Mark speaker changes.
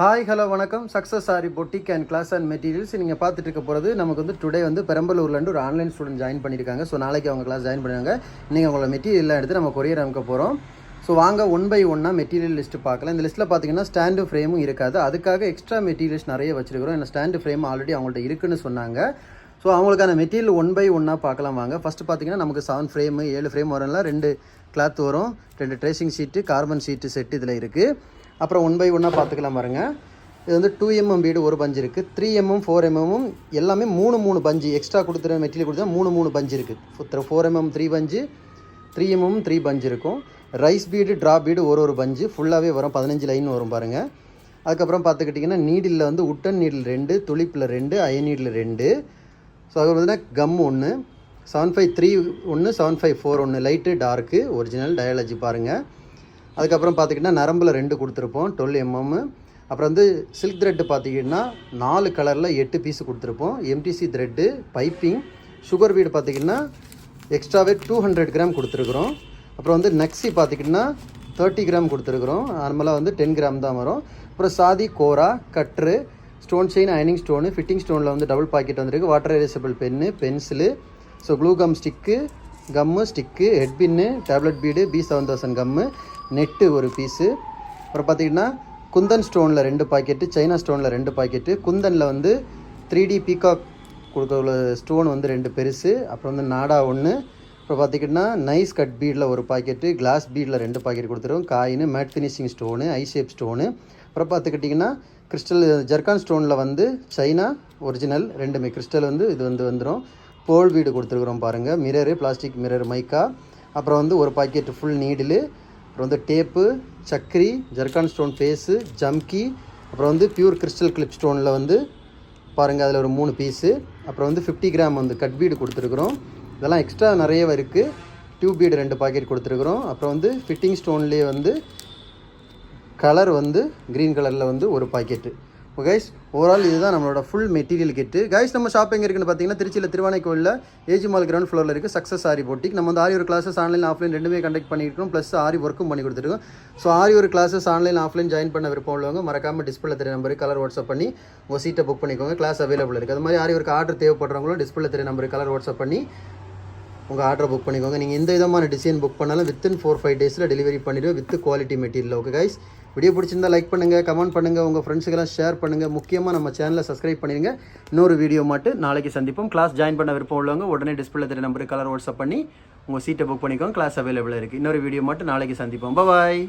Speaker 1: Hi hello வணக்கம். Success sari boutique and class and materials நீங்கள் பார்த்துட்டு இருக்க போகிறது நமக்கு வந்து டுடே வந்து பெரம்பலூர்லேருந்து ஒரு ஆன்லைன் ஸ்டூடெண்ட் ஜாயின் பண்ணியிருக்காங்க. ஸோ நாளைக்கு அவங்க கிளாஸ் ஜாயின் பண்ணுவாங்க. நீங்கள் அவங்களோட மெட்டீரியல்லாம் எடுத்து நம்ம கொரியர் அனுப்ப போகிறோம். ஸோ வாங்க ஒன் பை ஒன்னாக மெட்டீரியல் லிஸ்ட்டு பார்க்கலாம். இந்த லிஸ்ட்டில் பார்த்தீங்கன்னா ஸ்டாண்டு ஃப்ரேமும் இருக்காது. அதுக்காக எக்ஸ்ட்ரா மெட்டீரியல்ஸ் நிறைய வச்சுருக்கிறோம். இந்த ஸ்டாண்டு ஃப்ரேம் ஆல்ரெடி அவங்கள்ட்ட இருக்குன்னு சொன்னாங்க. ஸோ அவங்களுக்கான மெட்டீரியல் ஒன் பை ஒன்னாக பார்க்கலாம் வாங்க. ஃபஸ்ட்டு பார்த்தீங்கன்னா நமக்கு 7 ஃப்ரேமு 7 ஃப்ரேம் வரும்ல, 2 கிளாத் வரும், 2 tracing sheet, carbon sheet set இதில் இருக்குது. அப்புறம் ஒன் பை ஒன்னாக பார்த்துக்கலாம் பாருங்கள். இது வந்து 2mm பீடு ஒரு பஞ்சு இருக்குது, 3mm 4mm எல்லாமே 3 பஞ்சு எக்ஸ்ட்ரா கொடுத்துற மெட்டீரியல் கொடுத்தா 3 பஞ்சு இருக்குது. 4mm 3 பஞ்சு, 3mm 3 பஞ்சு இருக்கும். ரைஸ் பீடு ட்ராப் பீடு ஒரு பஞ்சு ஃபுல்லாகவே வரும், 15 லைன் வரும் பாருங்கள். அதுக்கப்புறம் பார்த்துக்கிட்டிங்கன்னா நீடில் வந்து உட்டன் நீடில் 2, துளிப்பில் 2, அயன் நீடில் 2. ஸோ அது பார்த்தீங்கன்னா கம் 1, 753 1, 754 1 லைட்டு டார்க்கு ஒரிஜினல் டயாலஜி பாருங்கள். அதுக்கப்புறம் பார்த்திங்கன்னா நரம்பில் 2 கொடுத்துருப்போம் 12mm. அப்புறம் வந்து சில்க் த்ரெட்டு பார்த்திங்கன்னா 4 கலரில் 8 பீஸு கொடுத்துருப்போம். MTC thread, piping, sugar bead பார்த்திங்கன்னா எக்ஸ்ட்ராவே 200 கிராம் கொடுத்துருக்குறோம். அப்புறம் வந்து நக்ஸி பார்த்திங்கன்னா 30 கிராம் கொடுத்துருக்குறோம். நார்மலாக வந்து 10 கிராம் தான் வரும். அப்புறம் சாதி, கோரா, கட்ரு, ஸ்டோன் செயின், அயனிங் ஸ்டோனு, ஃபிட்டிங் ஸ்டோனில் வந்து டபுள் பாக்கெட் வந்துருக்கு, water erasable pen, pencil, so glue gum stick, gum stick, head pin, tablet bead, B7000 gum, net ஒரு பீஸு. அப்புறம் பார்த்திங்கன்னா குந்தன் ஸ்டோனில் 2 பாக்கெட்டு, சைனா ஸ்டோனில் 2 பாக்கெட்டு, குந்தனில் வந்து 3D பீகாக் கொடுக்க ஸ்டோன் வந்து 2 பெருசு. அப்புறம் வந்து நாடா 1. அப்புறம் பார்த்திங்கன்னா நைஸ் கட் பீடில் ஒரு பாக்கெட்டு, கிளாஸ் பீடில் 2 பாக்கெட் கொடுத்துருவோம், காயின், மேட் ஃபினிஷிங் ஸ்டோனு, ஐ ஷேப் ஸ்டோனு. அப்புறம் பார்த்துக்கிட்டிங்கன்னா கிறிஸ்டல் ஜர்கான் ஸ்டோனில் வந்து சைனா ஒரிஜினல் 2மே கிறிஸ்டல் வந்து இது வந்து வந்துடும். போல் பீடு கொடுத்துருக்குறோம் பாருங்கள், மிரரு, பிளாஸ்டிக் மிரர், மைக்கா. அப்புறம் வந்து ஒரு பாக்கெட்டு ஃபுல் நீடிலு. அப்புறம் வந்து டேப்பு, சக்கரி, ஜர்கான் ஸ்டோன் ஃபேஸு, ஜம்கி. அப்புறம் வந்து பியூர் கிறிஸ்டல் கிளிப் ஸ்டோனில் வந்து பாருங்கள் அதில் ஒரு 3 பீஸு. அப்புறம் வந்து 50 கிராம் வந்து கட் பீடு கொடுத்துருக்குறோம். இதெல்லாம் எக்ஸ்ட்ரா நிறைய இருக்குது. டியூப் பீடு 2 பாக்கெட் கொடுத்துருக்குறோம். அப்புறம் வந்து ஃபிட்டிங் ஸ்டோன்லேயே வந்து கலர் வந்து க்ரீன் கலரில் வந்து ஒரு பாக்கெட்டு. ஓ கைஸ், ஓவரால் இதுதான் நம்மளோட ஃபுல் மெட்டீரியல் கிட்டு. கைஸ் நம்ம ஷாப் எங்கே இருக்குன்னு பார்த்தீங்கன்னா திருச்சியில் திருவானைக்கோயிலில் ஏஜி மால் கிரவுண்ட் ஃப்ளோரில் இருக்குது சக்ஸஸ் சாரி பொட்டிக். நம்ம வந்து ஆரி ஒரு கிளாஸஸ் ஆன்லைன் ஆஃப்லைன் 2மே கண்டக்ட் பண்ணியிருக்கோம், ப்ளஸ் ஆரி ஒர்க்கும் பண்ணி கொடுத்துருக்கோம். ஸோ ஆரி ஒரு கிளாஸஸ் ஆன்லைன் ஆஃப்லைன் ஜாயின் பண்ண விருப்பம் உள்ளவங்க மறக்காமல் டிஸ்பிளே தெரிய நம்பருக்கு கலர் வாட்ஸ்அப் பண்ணி உங்கள் சீட்டை புக் பண்ணிக்கோங்க. கிளாஸ் அவைலபிள் இருக்குது. அது மாதிரி ஆரி ஒரு ஆர்டர் தேவைப்படுறவங்களும் டிஸ்பிளே தெரிய நம்பருக்கு கலர் வாட்ஸ்அப் பண்ணி உங்கள் ஆர்டரை புக் பண்ணிக்கோங்க. நீங்கள் எந்த விதமான டிசைன் புக் பண்ணாலும் வித்தின் 4-5 டேஸில் டெலிவரி பண்ணிவிடுவோம் with quality material. Okay guys, video பிடிச்சிருந்தால் லைக் பண்ணுங்கள், கமெண்ட் பண்ணுங்கள், உங்கள் ஃப்ரெண்ட்ஸுக்கெல்லாம் ஷேர் பண்ணுங்கள். முக்கியமாக நம்ம சேனலை சப்ஸ்கிரைப் பண்ணிடுங்க. இன்னொரு வீடியோ மட்டும் நாளைக்கு சந்திப்போம். கிளாஸ் ஜாயின் பண்ண விருப்பம் உள்ளவங்க உடனே டிஸ்பிளே தெரிய நம்பருக்கு கலர் வாட்ஸ்அப் பண்ணி உங்கள் சீட்டை புக் பண்ணிக்கோங்க. கிளாஸ் அவைலபிளாக இருக்குது. இன்னொரு வீடியோ மட்டும் நாளைக்கு சந்திப்போம். பாய்.